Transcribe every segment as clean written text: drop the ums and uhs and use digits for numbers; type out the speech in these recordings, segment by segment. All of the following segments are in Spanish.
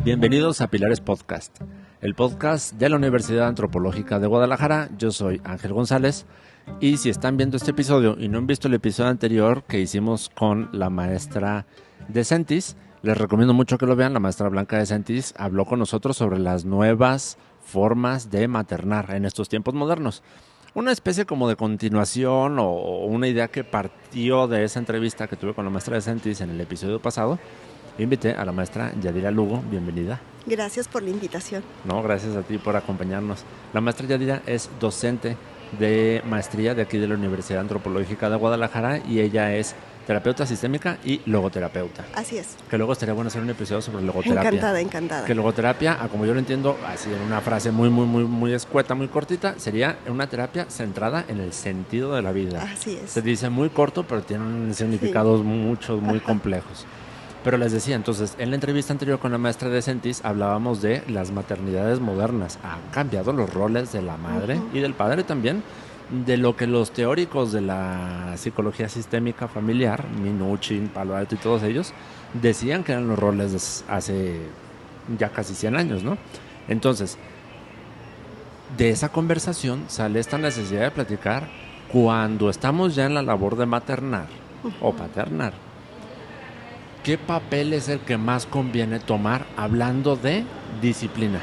Bienvenidos a Pilares Podcast, el podcast de la Universidad Antropológica de Guadalajara. Yo soy Ángel González y si están viendo este episodio y no han visto el episodio anterior que hicimos con la maestra de Sentis, les recomiendo mucho que lo vean. La maestra Blanca de Sentis habló con nosotros sobre las nuevas formas de maternar en estos tiempos modernos. Una especie como de continuación o una idea que partió de esa entrevista que tuve con la maestra de Sentis en el episodio pasado. Invité a la maestra Yadira Lugo, bienvenida. Gracias por la invitación. No, gracias a ti por acompañarnos. La maestra Yadira es docente de maestría de aquí de la Universidad Antropológica de Guadalajara y ella es terapeuta sistémica y logoterapeuta. Así es. Que luego estaría bueno hacer un episodio sobre logoterapia. Encantada. Que logoterapia, como yo lo entiendo, así en una frase muy escueta, muy cortita, sería una terapia centrada en el sentido de la vida. Así es. Se dice muy corto, pero tiene significados muchos, muy complejos. Pero les decía, entonces, en la entrevista anterior con la maestra de Sentis hablábamos de las maternidades modernas. Han cambiado los roles de la madre y del padre también, de lo que los teóricos de la psicología sistémica familiar, Minuchin, Palo Alto y todos ellos, decían que eran los roles hace ya casi 100 años, ¿no? Entonces, de esa conversación sale esta necesidad de platicar cuando estamos ya en la labor de maternar o paternar. ¿Qué papel es el que más conviene tomar hablando de disciplina?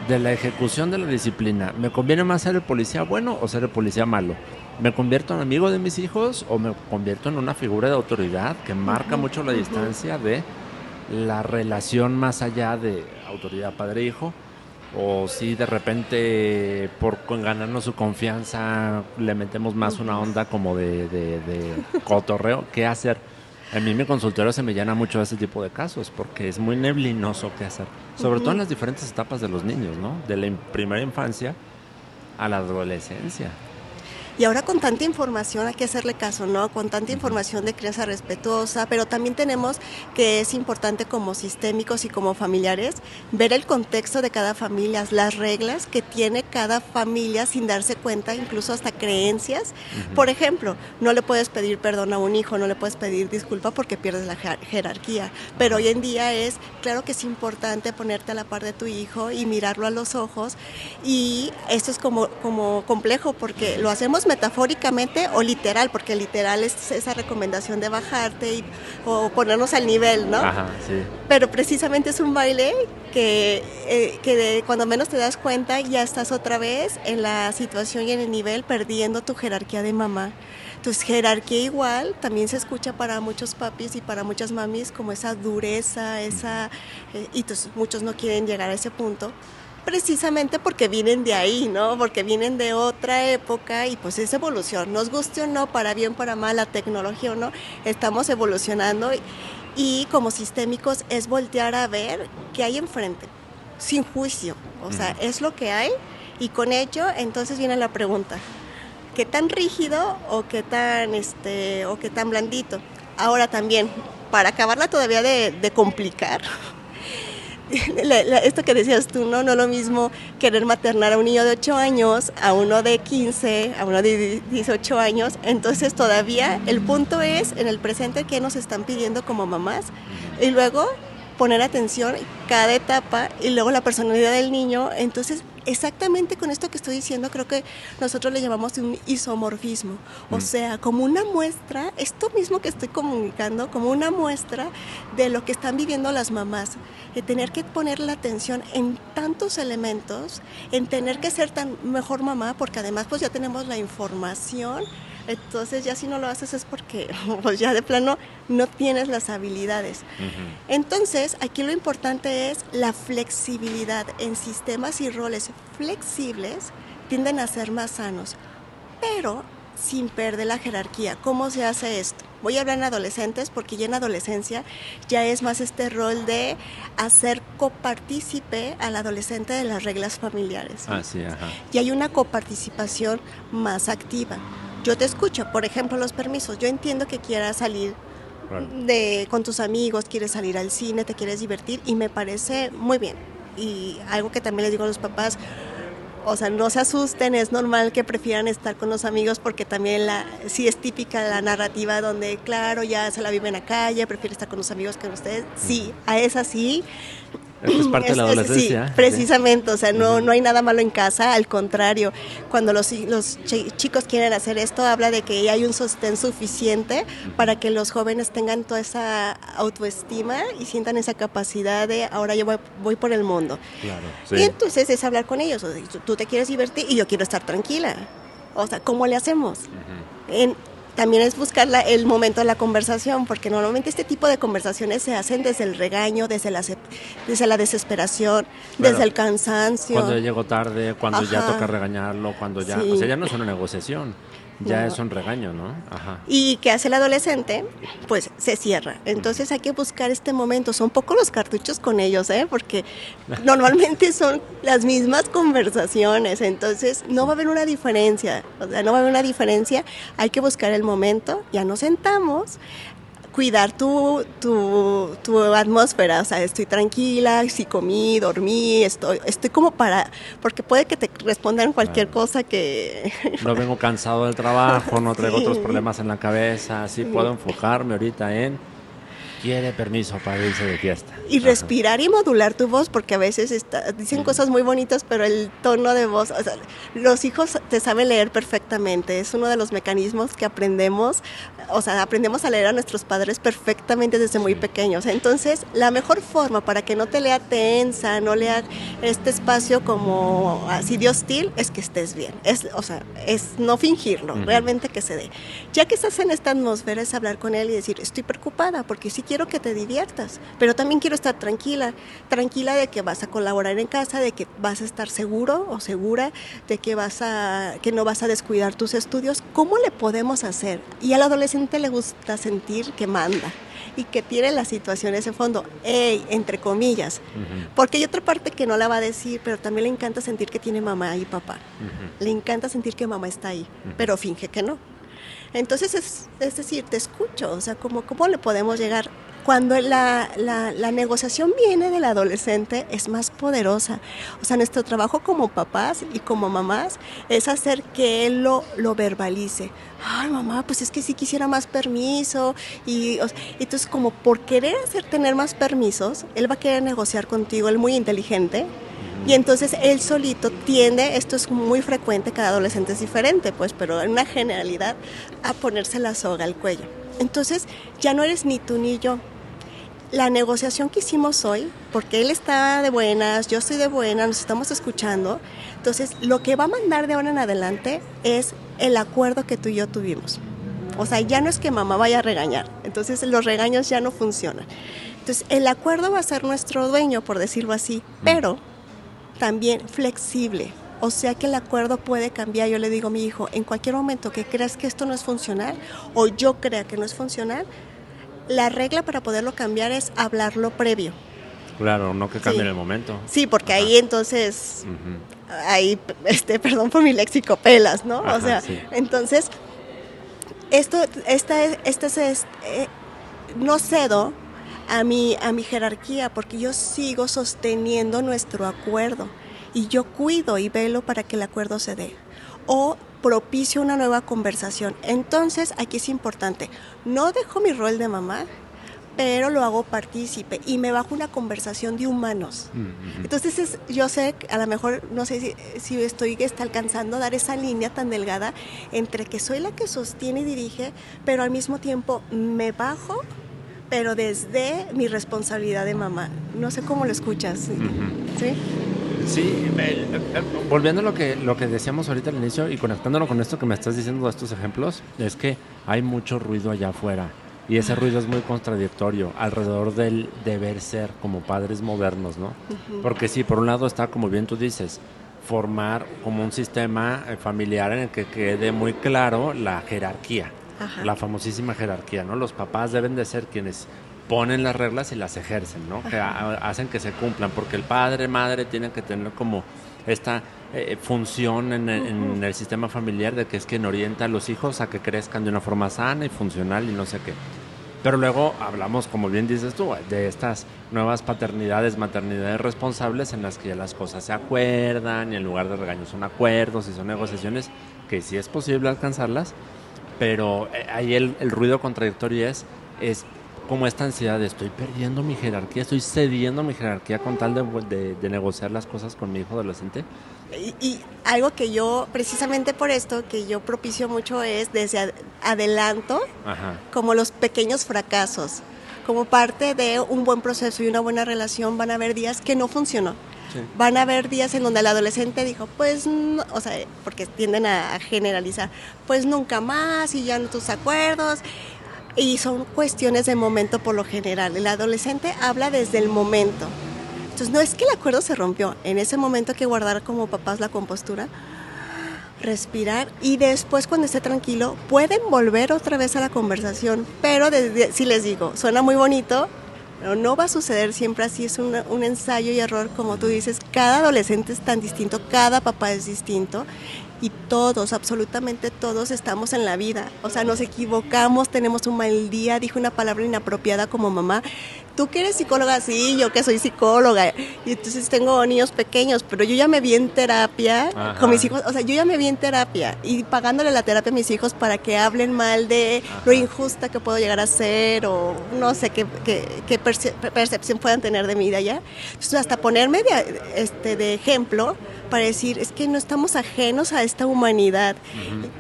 De la ejecución de la disciplina. ¿Me conviene más ser el policía bueno o ser el policía malo? ¿Me convierto en amigo de mis hijos o me convierto en una figura de autoridad que marca mucho la distancia de la relación más allá de autoridad padre-hijo? O si de repente por ganarnos su confianza le metemos más una onda como de cotorreo. ¿Qué hacer? A mí mi consultorio se me llena mucho de este tipo de casos porque es muy neblinoso qué hacer. Sobre todo en las diferentes etapas de los niños, ¿no? De la primera infancia a la adolescencia. Y ahora con tanta información hay que hacerle caso, ¿no? Con tanta información de crianza respetuosa, pero también tenemos que es importante como sistémicos y como familiares ver el contexto de cada familia, las reglas que tiene cada familia sin darse cuenta, incluso hasta creencias. Por ejemplo, no le puedes pedir perdón a un hijo, no le puedes pedir disculpa porque pierdes la jerarquía, pero hoy en día claro que es importante ponerte a la par de tu hijo y mirarlo a los ojos, y esto es como complejo porque lo hacemos metafóricamente o literal, porque literal es esa recomendación de bajarte o ponernos al nivel, ¿no? Ajá, sí. Pero precisamente es un baile que cuando menos te das cuenta ya estás otra vez en la situación y en el nivel perdiendo tu jerarquía de mamá. Tu jerarquía igual también se escucha para muchos papis y para muchas mamis como esa dureza, y muchos no quieren llegar a ese punto. Precisamente porque vienen de ahí, ¿no? Porque vienen de otra época y pues es evolución. Nos guste o no, para bien, para mal, la tecnología o no, estamos evolucionando y como sistémicos es voltear a ver qué hay enfrente, sin juicio. O sea, es lo que hay y con ello entonces viene la pregunta, ¿qué tan rígido o qué tan blandito? Ahora también, para acabarla todavía de complicar, esto que decías tú, ¿no? No lo mismo querer maternar a un niño de 8 años, a uno de 15, a uno de 18 años. Entonces todavía el punto es en el presente qué nos están pidiendo como mamás y luego poner atención cada etapa y luego la personalidad del niño. Entonces exactamente con esto que estoy diciendo creo que nosotros le llamamos un isomorfismo, o sea, como una muestra, esto mismo que estoy comunicando, como una muestra de lo que están viviendo las mamás, de tener que poner la atención en tantos elementos, en tener que ser tan mejor mamá, porque además pues ya tenemos la información. Entonces ya si no lo haces es porque pues ya de plano no tienes las habilidades. Entonces aquí lo importante es la flexibilidad. En sistemas y roles flexibles tienden a ser más sanos, pero sin perder la jerarquía. ¿Cómo se hace esto? Voy a hablar en adolescentes porque ya en adolescencia ya es más este rol de hacer copartícipe al adolescente de las reglas familiares. Sí, ajá. Y hay una coparticipación más activa. Yo te escucho, por ejemplo, los permisos. Yo entiendo que quieras salir con tus amigos, quieres salir al cine, te quieres divertir y me parece muy bien. Y algo que también les digo a los papás, o sea, no se asusten, es normal que prefieran estar con los amigos porque también sí es típica la narrativa donde, claro, ya se la vive en la calle, prefiere estar con los amigos que con ustedes. Sí, a esa sí. Es parte de la adolescencia. Sí, precisamente, o sea, no hay nada malo en casa, al contrario, cuando los chicos quieren hacer esto, habla de que hay un sostén suficiente para que los jóvenes tengan toda esa autoestima y sientan esa capacidad de ahora yo voy por el mundo. Claro, sí. Y entonces es hablar con ellos, o sea, tú te quieres divertir y yo quiero estar tranquila. O sea, ¿cómo le hacemos? También es buscar el momento de la conversación, porque normalmente este tipo de conversaciones se hacen desde el regaño, desde la desesperación, claro, desde el cansancio. Cuando ya llegó tarde, cuando ya toca regañarlo, cuando ya... Sí. O sea, ya no es una negociación, ya es un regaño, ¿no? Ajá. ¿Y qué hace el adolescente? Pues se cierra. Entonces hay que buscar este momento. Son pocos los cartuchos con ellos, porque normalmente son las mismas conversaciones. Entonces no va a haber una diferencia. O sea, no va a haber una diferencia. Hay que buscar el momento. Ya nos sentamos. Cuidar tu atmósfera, o sea, estoy tranquila, si comí, dormí, estoy como porque puede que te respondan cualquier cosa que... No vengo cansado del trabajo, no traigo otros problemas en la cabeza, sí puedo enfocarme ahorita quiere permiso para irse de fiesta. Y respirar y modular tu voz, porque a veces dicen cosas muy bonitas, pero el tono de voz, o sea, los hijos te saben leer perfectamente, es uno de los mecanismos que aprendemos, o sea, aprendemos a leer a nuestros padres perfectamente desde muy pequeños. Entonces, la mejor forma para que no te lea tensa, no lea este espacio como así de hostil, es que estés bien, es no fingirlo, realmente que se dé. Ya que estás en esta atmósfera, es hablar con él y decir, estoy preocupada, porque sí quiero que te diviertas, pero también quiero estar tranquila de que vas a colaborar en casa, de que vas a estar seguro o segura, de que no vas a descuidar tus estudios. ¿Cómo le podemos hacer? Y al adolescente le gusta sentir que manda y que tiene las situaciones en fondo, entre comillas, porque hay otra parte que no la va a decir, pero también le encanta sentir que tiene mamá y papá, le encanta sentir que mamá está ahí, pero finge que no. Entonces, es decir, te escucho, o sea, ¿cómo le podemos llegar? Cuando la negociación viene del adolescente es más poderosa. O sea, nuestro trabajo como papás y como mamás es hacer que él lo verbalice. Ay, mamá, pues es que sí quisiera más permiso. Y entonces, como por querer tener más permisos, él va a querer negociar contigo, él muy inteligente. Y entonces él solito tiende, esto es muy frecuente, cada adolescente es diferente, pues, pero en una generalidad, a ponerse la soga al cuello. Entonces ya no eres ni tú ni yo. La negociación que hicimos hoy, porque él está de buenas, yo estoy de buenas, nos estamos escuchando, entonces lo que va a mandar de ahora en adelante es el acuerdo que tú y yo tuvimos. O sea, ya no es que mamá vaya a regañar, entonces los regaños ya no funcionan. Entonces el acuerdo va a ser nuestro dueño, por decirlo así, pero también flexible, o sea que el acuerdo puede cambiar. Yo le digo a mi hijo, en cualquier momento que creas que esto no es funcional o yo crea que no es funcional, la regla para poderlo cambiar es hablarlo previo. Claro, no que cambie en el momento. Sí, porque ahí entonces, ahí, perdón por mi léxico, pelas, ¿no? O sea, entonces, no cedo a mi jerarquía, porque yo sigo sosteniendo nuestro acuerdo y yo cuido y velo para que el acuerdo se dé o propicio una nueva conversación. Entonces aquí es importante, no dejo mi rol de mamá, pero lo hago partícipe y me bajo una conversación de humanos. Entonces yo sé, a lo mejor, no sé si estoy alcanzando a dar esa línea tan delgada entre que soy la que sostiene y dirige, pero al mismo tiempo me bajo, pero desde mi responsabilidad de mamá. No sé cómo lo escuchas. ¿Sí? Sí, volviendo a lo que decíamos ahorita al inicio y conectándolo con esto que me estás diciendo de estos ejemplos, es que hay mucho ruido allá afuera y ese ruido es muy contradictorio alrededor del deber ser como padres modernos, ¿no? Porque sí, por un lado está, como bien tú dices, formar como un sistema familiar en el que quede muy claro la jerarquía. La famosísima jerarquía, ¿no? Los papás deben de ser quienes ponen las reglas y las ejercen, ¿no? Que hacen que se cumplan, porque el padre, madre tienen que tener como esta función en el sistema familiar de que es quien orienta a los hijos a que crezcan de una forma sana y funcional y no sé qué. Pero luego hablamos, como bien dices tú, de estas nuevas paternidades, maternidades responsables en las que ya las cosas se acuerdan y en lugar de regaños son acuerdos y son negociaciones que sí es posible alcanzarlas. Pero ahí el ruido contradictorio es como esta ansiedad de estoy perdiendo mi jerarquía, estoy cediendo mi jerarquía con tal de negociar las cosas con mi hijo adolescente. Y algo que yo, precisamente por esto, que yo propicio mucho es desde adelanto, como los pequeños fracasos. Como parte de un buen proceso y una buena relación van a haber días que no funcionó. Sí. Van a haber días en donde el adolescente dijo, pues, no, o sea, porque tienden a generalizar, pues nunca más y ya no tus acuerdos. Y son cuestiones de momento por lo general. El adolescente habla desde el momento. Entonces, no es que el acuerdo se rompió. En ese momento hay que guardar como papás la compostura, respirar y después cuando esté tranquilo pueden volver otra vez a la conversación. Pero sí les digo, suena muy bonito, pero no va a suceder siempre así. Es un ensayo y error, como tú dices. Cada adolescente es tan distinto, cada papá es distinto. Y todos, absolutamente todos estamos en la vida. O sea, nos equivocamos, tenemos un mal día, dije una palabra inapropiada como mamá. Tú que eres psicóloga, sí, yo que soy psicóloga. Y entonces tengo niños pequeños, pero yo ya me vi en terapia con mis hijos. O sea, yo ya me vi en terapia y pagándole la terapia a mis hijos para que hablen mal de lo injusta que puedo llegar a ser o no sé qué percepción puedan tener de mí de allá. Entonces, hasta ponerme de ejemplo para decir, es que no estamos ajenos a esta humanidad.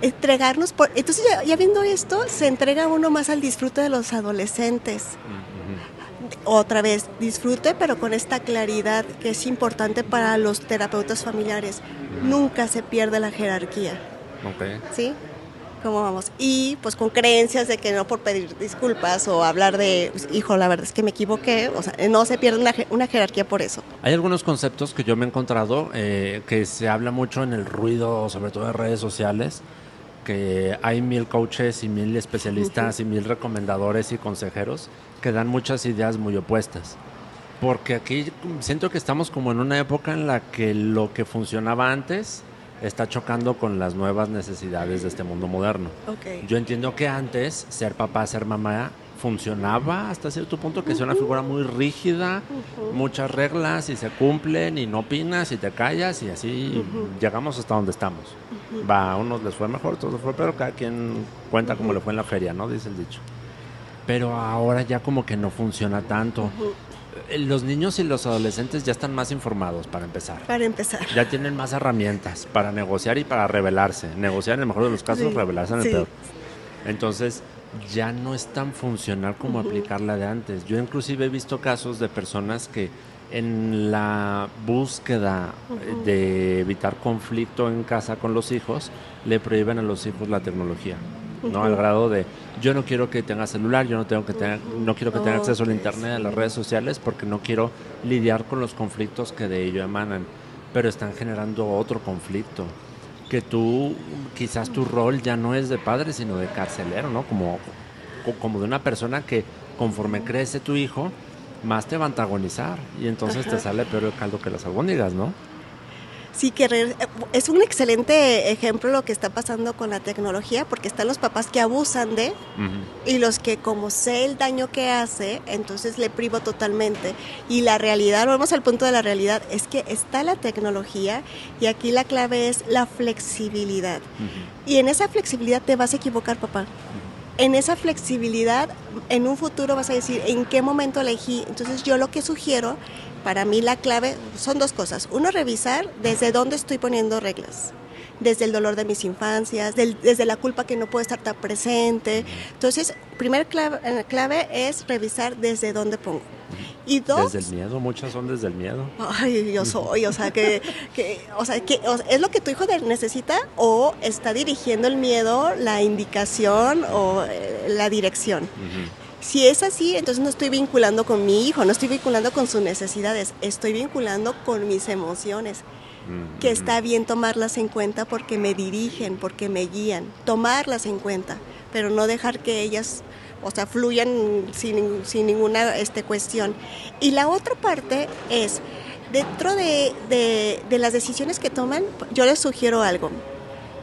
Entregarnos por... Entonces, ya viendo esto, se entrega uno más al disfrute de los adolescentes. Otra vez, disfrute, pero con esta claridad que es importante para los terapeutas familiares. Nunca se pierde la jerarquía. Okay. ¿Sí? ¿Cómo vamos? Y pues con creencias de que no por pedir disculpas o hablar de, hijo, la verdad es que me equivoqué, o sea, no se pierde una jerarquía por eso. Hay algunos conceptos que yo me he encontrado que se habla mucho en el ruido, sobre todo en redes sociales, que hay 1000 coaches y 1000 especialistas y 1000 recomendadores y consejeros que dan muchas ideas muy opuestas. Porque aquí siento que estamos como en una época en la que lo que funcionaba antes está chocando con las nuevas necesidades de este mundo moderno. Okay. Yo entiendo que antes ser papá, ser mamá funcionaba hasta cierto punto, que es una figura muy rígida, muchas reglas y se cumplen y no opinas y te callas y así llegamos hasta donde estamos. Va, a unos les fue mejor, otros les fue peor, cada quien cuenta como le fue en la feria, ¿no? Dice el dicho. Pero ahora ya como que no funciona tanto. Los niños y los adolescentes ya están más informados, para empezar. Para empezar. Ya tienen más herramientas para negociar y para rebelarse. Negociar en el mejor de los casos, rebelarse en el peor. Entonces, ya no es tan funcional como aplicarla de antes. Yo inclusive he visto casos de personas que en la búsqueda de evitar conflicto en casa con los hijos, le prohíben a los hijos la tecnología. ¿No? Al grado de, yo no quiero que tenga celular, yo no quiero que tenga acceso al internet, a las redes sociales, porque no quiero lidiar con los conflictos que de ello emanan. Pero están generando otro conflicto, que tú, quizás tu rol ya no es de padre, sino de carcelero, ¿no? Como de una persona que conforme crece tu hijo, más te va a antagonizar, y entonces te sale peor el caldo que las albóndigas, ¿no? Sí, que es un excelente ejemplo lo que está pasando con la tecnología, porque están los papás que abusan de y los que, como sé el daño que hace, entonces le privo totalmente. Y la realidad, volvemos al punto de la realidad, es que está la tecnología y aquí la clave es la flexibilidad. Y en esa flexibilidad te vas a equivocar, papá. En esa flexibilidad, en un futuro vas a decir, ¿en qué momento elegí? Entonces yo lo que sugiero, para mí la clave son dos cosas. Uno, revisar desde dónde estoy poniendo reglas. Desde el dolor de mis infancias, desde la culpa que no puedo estar tan presente. Entonces, primer clave es revisar desde dónde pongo. Y dos... Desde el miedo, muchas son desde el miedo. Ay, yo soy, o sea, ¿es lo que tu hijo necesita o está dirigiendo el miedo, la indicación o la dirección? Si es así, entonces no estoy vinculando con mi hijo, no estoy vinculando con sus necesidades, estoy vinculando con mis emociones, que está bien tomarlas en cuenta porque me dirigen, porque me guían, tomarlas en cuenta, pero no dejar que ellas, o sea, fluyan sin ninguna cuestión. Y la otra parte es, dentro de las decisiones que toman, yo les sugiero algo,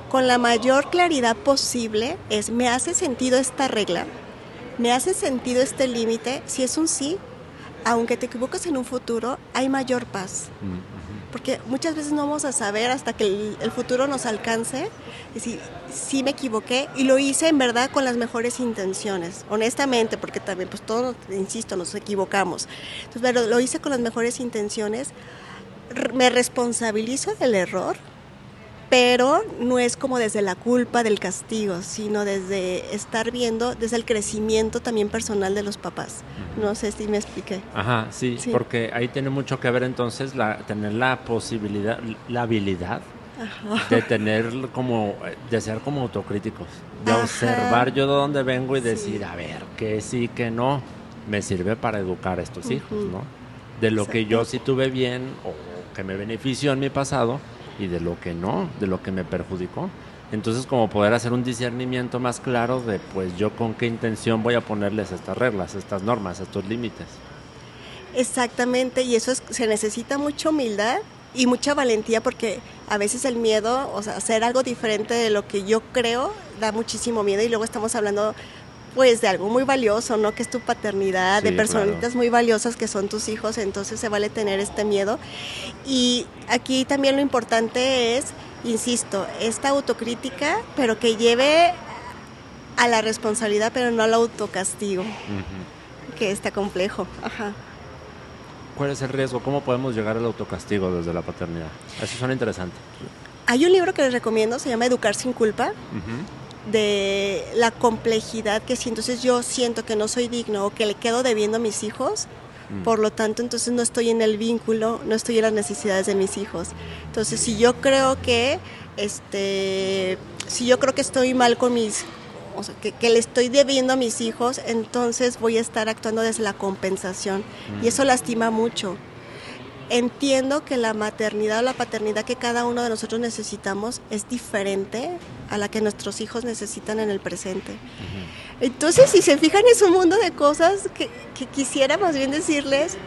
con la mayor claridad posible, ¿me hace sentido esta regla? ¿Me hace sentido este límite? Si es un sí, aunque te equivoques en un futuro, hay mayor paz. porque muchas veces no vamos a saber hasta que el futuro nos alcance, decir, sí me equivoqué y lo hice en verdad con las mejores intenciones, honestamente, porque también pues todos, insisto, nos equivocamos. Entonces, pero lo hice con las mejores intenciones, me responsabilizo del error, pero no es como desde la culpa del castigo, sino desde estar viendo, desde el crecimiento también personal de los papás. No sé si me expliqué. Ajá, sí, sí, porque ahí tiene mucho que ver entonces tener la posibilidad, la habilidad de tener como, de ser como autocríticos, de observar yo de dónde vengo y decir, a ver, que sí, que no, me sirve para educar a estos hijos, ¿no? De lo que yo sí tuve bien o que me benefició en mi pasado, y de lo que no, de lo que me perjudicó. Entonces, como poder hacer un discernimiento más claro de, pues, yo con qué intención voy a ponerles estas reglas, estas normas, estos límites. Exactamente, y eso se necesita mucha humildad y mucha valentía, porque a veces el miedo, o sea, hacer algo diferente de lo que yo creo, da muchísimo miedo, y luego estamos hablando pues de algo muy valioso, ¿no? Que es tu paternidad, sí, de personitas claro, muy valiosas que son tus hijos, entonces se vale tener este miedo. Y aquí también lo importante es, insisto, esta autocrítica, pero que lleve a la responsabilidad, pero no al autocastigo, que está complejo. Ajá. ¿Cuál es el riesgo? ¿Cómo podemos llegar al autocastigo desde la paternidad? Eso suena interesante. Hay un libro que les recomiendo, se llama Educar sin culpa. De la complejidad que sí, entonces yo siento que no soy digno o que le quedo debiendo a mis hijos, por lo tanto entonces no estoy en el vínculo, no estoy en las necesidades de mis hijos. Entonces si yo creo que estoy mal con mis, o sea, que le estoy debiendo a mis hijos, entonces voy a estar actuando desde la compensación y eso lastima mucho. Entiendo que la maternidad o la paternidad que cada uno de nosotros necesitamos es diferente a la que nuestros hijos necesitan en el presente. Entonces, si se fijan, es un mundo de cosas que quisiera más bien decirles,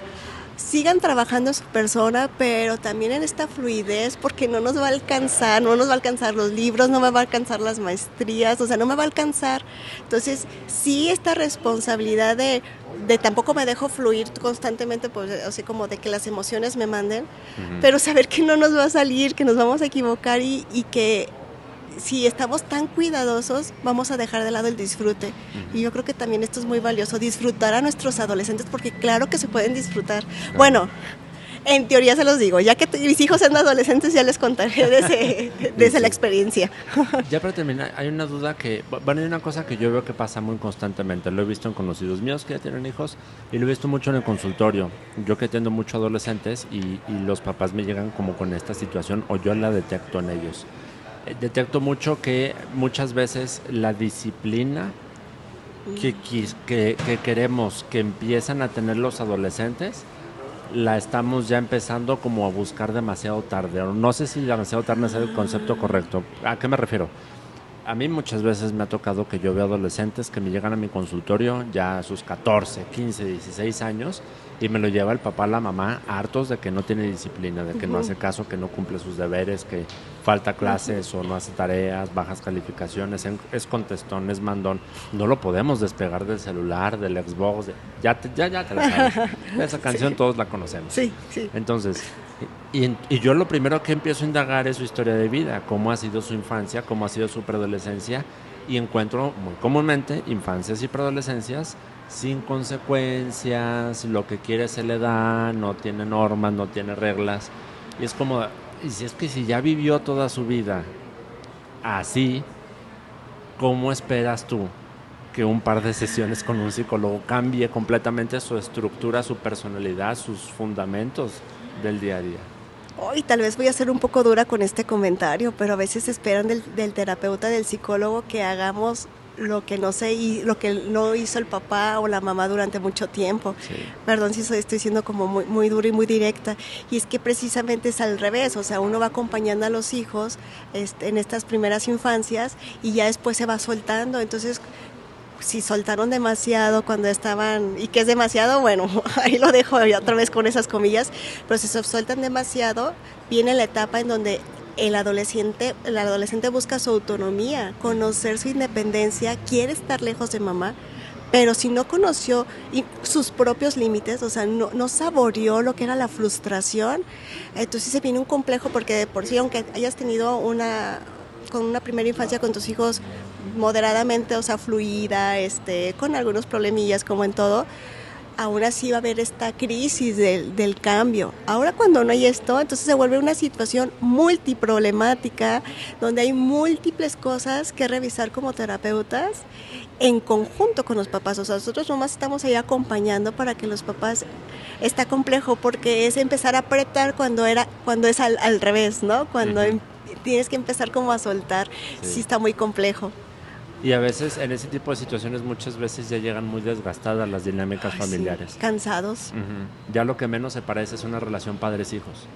sigan trabajando en su persona, pero también en esta fluidez, porque no nos va a alcanzar los libros, no me va a alcanzar las maestrías, o sea, no me va a alcanzar. Entonces, sí, esta responsabilidad de tampoco me dejo fluir constantemente, pues, así como de que las emociones me manden, pero saber que no nos va a salir, que nos vamos a equivocar y que si estamos tan cuidadosos, vamos a dejar de lado el disfrute. Y yo creo que también esto es muy valioso, disfrutar a nuestros adolescentes, porque claro que se pueden disfrutar. Claro. Bueno, en teoría se los digo, ya que mis hijos son adolescentes ya les contaré desde la experiencia. Ya para terminar, hay una duda que, bueno, hay una cosa que yo veo que pasa muy constantemente, lo he visto en conocidos míos que ya tienen hijos y lo he visto mucho en el consultorio. Yo que atiendo mucho adolescentes y los papás me llegan como con esta situación o yo la detecto en ellos. Detecto mucho que muchas veces la disciplina que queremos que empiezan a tener los adolescentes la estamos ya empezando como a buscar demasiado tarde. No sé si demasiado tarde es el concepto correcto. ¿A qué me refiero? A mí muchas veces me ha tocado que yo veo adolescentes que me llegan a mi consultorio ya a sus 14, 15, 16 años y me lo lleva el papá, la mamá, hartos de que no tiene disciplina, de que no hace caso, que no cumple sus deberes, que falta clases o no hace tareas, bajas calificaciones, es contestón, es mandón. No lo podemos despegar del celular, del Xbox, ya te la sabes. Esa canción sí, todos la conocemos. Sí, sí. Entonces, y yo lo primero que empiezo a indagar es su historia de vida, cómo ha sido su infancia, cómo ha sido su preadolescencia, y encuentro muy comúnmente infancias y preadolescencias sin consecuencias, lo que quiere se le da, no tiene normas, no tiene reglas, y es como, y si es que si ya vivió toda su vida así, ¿cómo esperas tú que un par de sesiones con un psicólogo cambie completamente su estructura, su personalidad, sus fundamentos del día a día? Hoy tal vez voy a ser un poco dura con este comentario, pero a veces esperan del terapeuta, del psicólogo, que hagamos lo que no sé y lo que no hizo el papá o la mamá durante mucho tiempo. Sí. Perdón si estoy siendo como muy dura y muy directa. Y es que precisamente es al revés, o sea, uno va acompañando a los hijos en estas primeras infancias y ya después se va soltando. Entonces, si soltaron demasiado cuando estaban, y que es demasiado, bueno, ahí lo dejo otra vez con esas comillas, pero si se sueltan demasiado, viene la etapa en donde el adolescente busca su autonomía, conocer su independencia, quiere estar lejos de mamá, pero si no conoció sus propios límites, o sea, no saboreó lo que era la frustración, entonces se viene un complejo, porque de por sí, aunque hayas tenido con una primera infancia con tus hijos moderadamente, o sea, fluida, con algunos problemillas como en todo, aún así va a haber esta crisis del cambio. Ahora cuando no hay esto, entonces se vuelve una situación multiproblemática, donde hay múltiples cosas que revisar como terapeutas en conjunto con los papás. O sea, nosotros nomás estamos ahí acompañando para que los papás, está complejo porque es empezar a apretar cuando es al revés, ¿no? Cuando tienes que empezar como a soltar, sí está muy complejo. Y a veces en ese tipo de situaciones muchas veces ya llegan muy desgastadas las dinámicas familiares. Sí, cansados. Ya lo que menos se parece es una relación padres-hijos.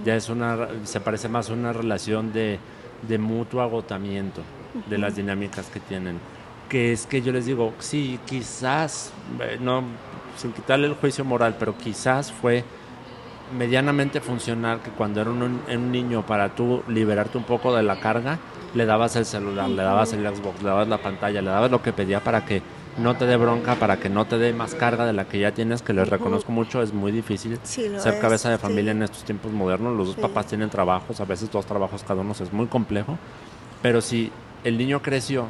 Ya se parece más a una relación de mutuo agotamiento de las dinámicas que tienen. Que es que yo les digo, sí, quizás, no, sin quitarle el juicio moral, pero quizás fue medianamente funcional que cuando era un niño, para tú liberarte un poco de la carga, le dabas el celular, le dabas el Xbox, le dabas la pantalla, le dabas lo que pedía para que no te dé bronca, para que no te dé más carga de la que ya tienes, que les reconozco mucho, es muy difícil ser cabeza de familia en estos tiempos modernos. Los dos papás tienen trabajos, a veces 2 trabajos cada uno, es muy complejo, pero si el niño creció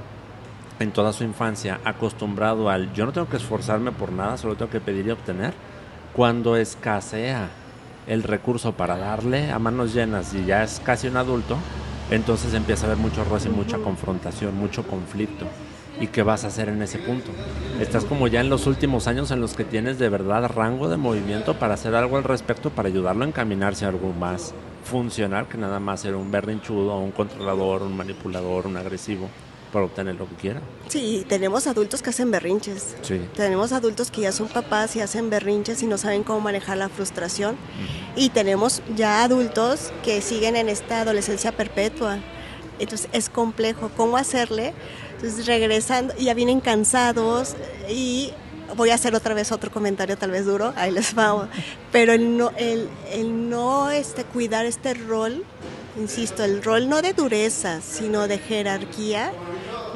en toda su infancia acostumbrado al yo no tengo que esforzarme por nada, solo tengo que pedir y obtener, cuando escasea el recurso para darle a manos llenas y ya es casi un adulto, entonces empieza a haber mucho roce, mucha confrontación, mucho conflicto. ¿Y qué vas a hacer en ese punto? Estás como ya en los últimos años en los que tienes de verdad rango de movimiento para hacer algo al respecto, para ayudarlo a encaminarse a algo más funcional que nada más ser un berrinchudo, un controlador, un manipulador, un agresivo, para obtener lo que quiera. Sí, tenemos adultos que hacen berrinches. Sí. Tenemos adultos que ya son papás y hacen berrinches y no saben cómo manejar la frustración. Y tenemos ya adultos que siguen en esta adolescencia perpetua. Entonces es complejo cómo hacerle. Entonces regresando, ya vienen cansados y voy a hacer otra vez otro comentario tal vez duro, ahí les vamos. Pero el no cuidar este rol, insisto, el rol no de dureza, sino de jerarquía,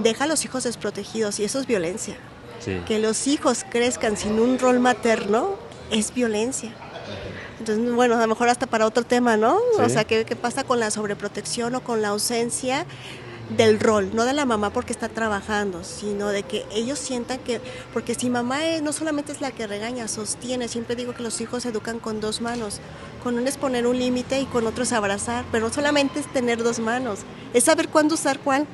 deja a los hijos desprotegidos y eso es violencia. Sí. Que los hijos crezcan sin un rol materno es violencia. Entonces, bueno, a lo mejor hasta para otro tema, ¿no? Sí. O sea, ¿qué pasa con la sobreprotección o con la ausencia del rol? No de la mamá porque está trabajando, sino de que ellos sientan que... Porque si mamá no solamente es la que regaña, sostiene. Siempre digo que los hijos se educan con 2 manos. Con una es poner un límite y con otro es abrazar. Pero no solamente es tener 2 manos, es saber cuándo usar cuál.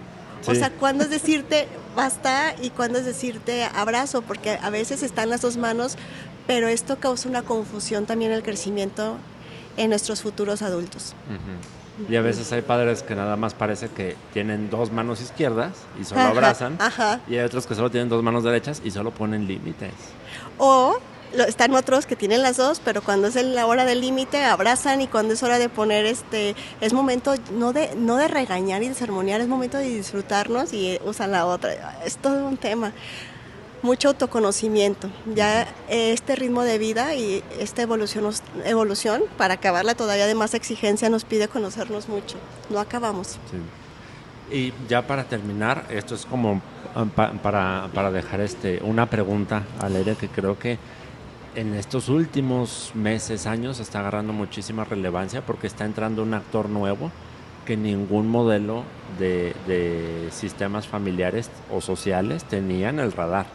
Sí. O sea, cuándo es decirte basta y cuándo es decirte abrazo, porque a veces están las 2 manos, pero esto causa una confusión también en el crecimiento en nuestros futuros adultos. Y a veces hay padres que nada más parece que tienen 2 manos izquierdas y solo abrazan, y hay otros que solo tienen 2 manos derechas y solo ponen límites. O están otros que tienen las 2, pero cuando es la hora del límite abrazan, y cuando es hora de poner es momento no de regañar y de sermonear, es momento de disfrutarnos y usan la otra. Es todo un tema. Mucho autoconocimiento. Ya este ritmo de vida y esta evolución, para acabarla todavía de más exigencia, nos pide conocernos mucho. No acabamos. Sí. Y ya para terminar, esto es como para dejar una pregunta al aire que creo que en estos últimos meses, años, está agarrando muchísima relevancia porque está entrando un actor nuevo que ningún modelo de sistemas familiares o sociales tenía en el radar.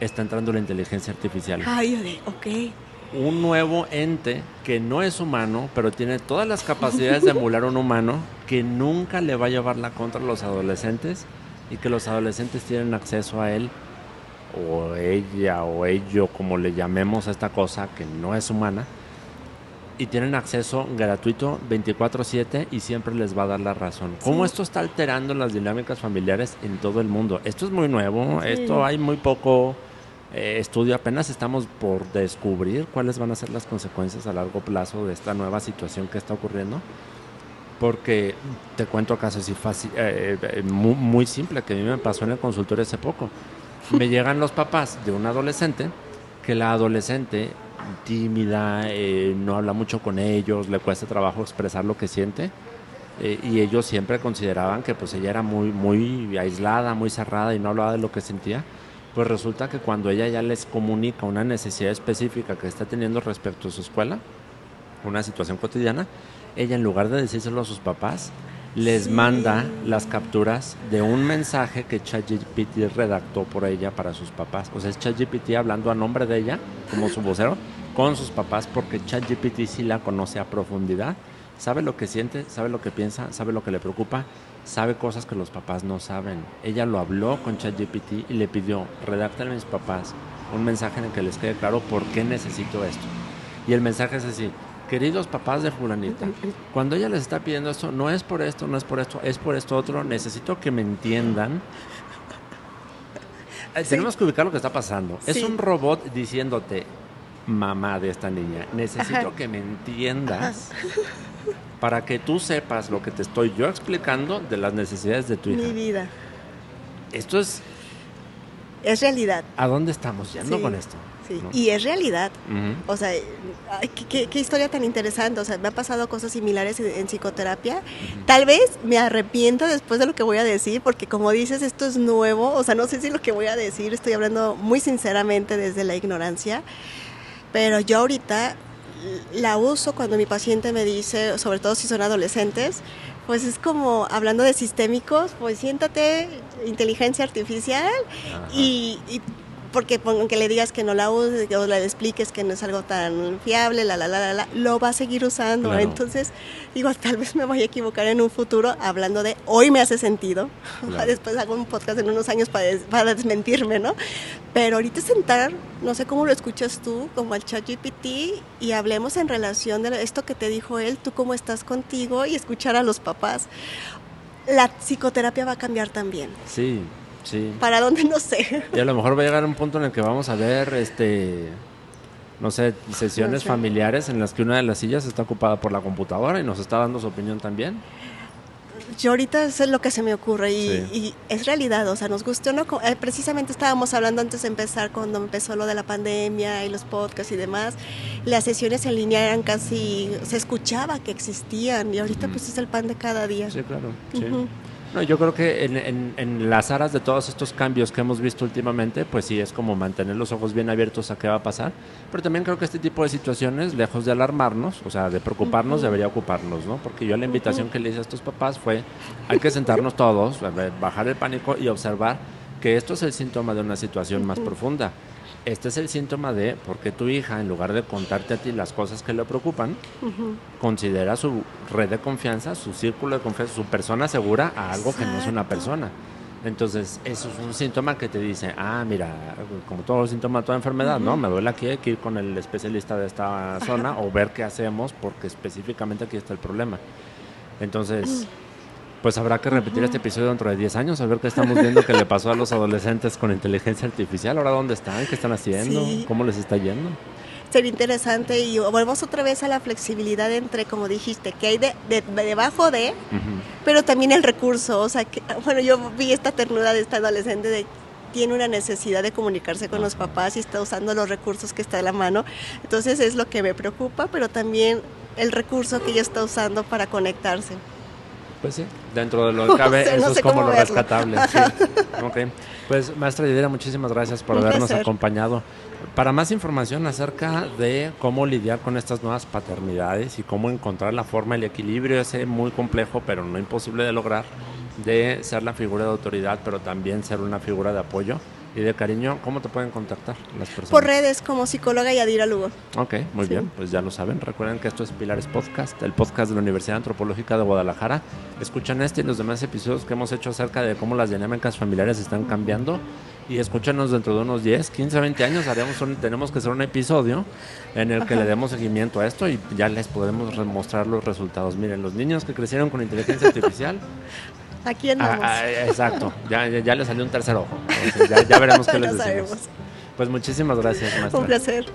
Está entrando la inteligencia artificial. Ay, ok. Un nuevo ente que no es humano, pero tiene todas las capacidades de emular un humano, que nunca le va a llevar la contra a los adolescentes y que los adolescentes tienen acceso a él, o ella o ello, como le llamemos a esta cosa que no es humana, y tienen acceso gratuito 24/7 y siempre les va a dar la razón. Sí. ¿Cómo esto está alterando las dinámicas familiares en todo el mundo? Esto es muy nuevo, sí. Esto hay muy poco estudio, apenas estamos por descubrir cuáles van a ser las consecuencias a largo plazo de esta nueva situación que está ocurriendo. Porque te cuento casos así fácil, muy simple, que a mí me pasó en el consultorio hace poco. Me llegan los papás de un adolescente, que la adolescente tímida, no habla mucho con ellos, le cuesta trabajo expresar lo que siente, y ellos siempre consideraban que pues ella era muy, muy aislada, muy cerrada y no hablaba de lo que sentía. Pues resulta que cuando ella ya les comunica una necesidad específica que está teniendo respecto a su escuela, una situación cotidiana, ella en lugar de decírselo a sus papás, les manda las capturas de un mensaje que ChatGPT redactó por ella para sus papás. O sea, es ChatGPT hablando a nombre de ella, como su vocero, con sus papás, porque ChatGPT sí la conoce a profundidad, sabe lo que siente, sabe lo que piensa, sabe lo que le preocupa, sabe cosas que los papás no saben. Ella lo habló con ChatGPT y le pidió, redáctale a mis papás un mensaje en el que les quede claro por qué necesito esto. Y el mensaje es así: queridos papás de fulanita, cuando ella les está pidiendo esto, no es por esto, no es por esto, es por esto otro, necesito que me entiendan. Tenemos que ubicar lo que está pasando. Sí. Es un robot diciéndote, mamá de esta niña, necesito que me entiendas para que tú sepas lo que te estoy yo explicando de las necesidades de tu hija. Mi vida. Esto es realidad. ¿A dónde estamos yendo con esto? Sí, ¿no? Y es realidad. O sea, ¿qué historia tan interesante. O sea, me han pasado cosas similares en psicoterapia. Tal vez me arrepiento después de lo que voy a decir, porque como dices, esto es nuevo. O sea, no sé si lo que voy a decir, estoy hablando muy sinceramente desde la ignorancia, pero yo ahorita la uso cuando mi paciente me dice, sobre todo si son adolescentes, pues es como hablando de sistémicos, pues siéntate, inteligencia artificial, y porque aunque le digas que no la uses o le expliques que no es algo tan fiable, lo va a seguir usando. Claro. Entonces, digo, tal vez me vaya a equivocar en un futuro hablando de hoy me hace sentido. Claro. Después hago un podcast en unos años para desmentirme, ¿no? Pero ahorita sentar, no sé cómo lo escuchas tú, como al ChatGPT, y hablemos en relación de esto que te dijo él, tú cómo estás contigo, y escuchar a los papás. La psicoterapia va a cambiar también. Sí. Sí. ¿Para dónde? No sé. Y a lo mejor va a llegar un punto en el que vamos a ver, no sé, sesiones familiares en las que una de las sillas está ocupada por la computadora y nos está dando su opinión también. Yo ahorita eso es lo que se me ocurre y es realidad, o sea, nos gustó, ¿no? Precisamente estábamos hablando antes de empezar, cuando empezó lo de la pandemia y los podcasts y demás, las sesiones en línea eran casi, se escuchaba que existían, y ahorita pues es el pan de cada día. Sí, claro, sí. No, yo creo que en las aras de todos estos cambios que hemos visto últimamente, pues sí, es como mantener los ojos bien abiertos a qué va a pasar, pero también creo que este tipo de situaciones, lejos de alarmarnos, o sea, de preocuparnos, debería ocuparnos, ¿no? Porque yo la invitación que le hice a estos papás fue, hay que sentarnos todos, bajar el pánico y observar que esto es el síntoma de una situación más profunda. Este es el síntoma de por qué tu hija, en lugar de contarte a ti las cosas que le preocupan, considera su red de confianza, su círculo de confianza, su persona segura a algo que no es una persona. Entonces, eso es un síntoma que te dice, mira, como todo síntoma, toda enfermedad, ¿no? Me duele aquí, hay que ir con el especialista de esta zona o ver qué hacemos, porque específicamente aquí está el problema. Entonces, pues habrá que repetir este episodio dentro de 10 años, a ver qué estamos viendo que le pasó a los adolescentes con inteligencia artificial. Ahora, ¿dónde están? ¿Qué están haciendo? Sí. ¿Cómo les está yendo? Sería interesante, y volvemos otra vez a la flexibilidad entre, como dijiste, que hay debajo de, pero también el recurso. O sea, que, bueno, yo vi esta ternura de esta adolescente de tiene una necesidad de comunicarse con los papás y está usando los recursos que está a la mano. Entonces es lo que me preocupa, pero también el recurso que ella está usando para conectarse. Pues sí, dentro de lo que cabe, eso es como lo rescatable. Sí. Okay. Pues, maestra Yadira, muchísimas gracias por habernos acompañado. Para más información acerca de cómo lidiar con estas nuevas paternidades y cómo encontrar la forma, el equilibrio ese muy complejo, pero no imposible de lograr, de ser la figura de autoridad, pero también ser una figura de apoyo y de cariño, ¿cómo te pueden contactar las personas? Por redes, como psicóloga Yadira Lugo. Ok, muy bien, pues ya lo saben. Recuerden que esto es Pilares Podcast, el podcast de la Universidad Antropológica de Guadalajara. Escuchan este y los demás episodios que hemos hecho acerca de cómo las dinámicas familiares están cambiando, y escúchanos dentro de unos 10, 15, 20 años. Tenemos que hacer un episodio en el que le demos seguimiento a esto y ya les podremos mostrar los resultados. Miren, los niños que crecieron con inteligencia artificial, aquí andamos. Exacto, ya le salió un tercer ojo. Entonces, ya veremos qué les decimos. Pues muchísimas gracias, maestra. Un placer.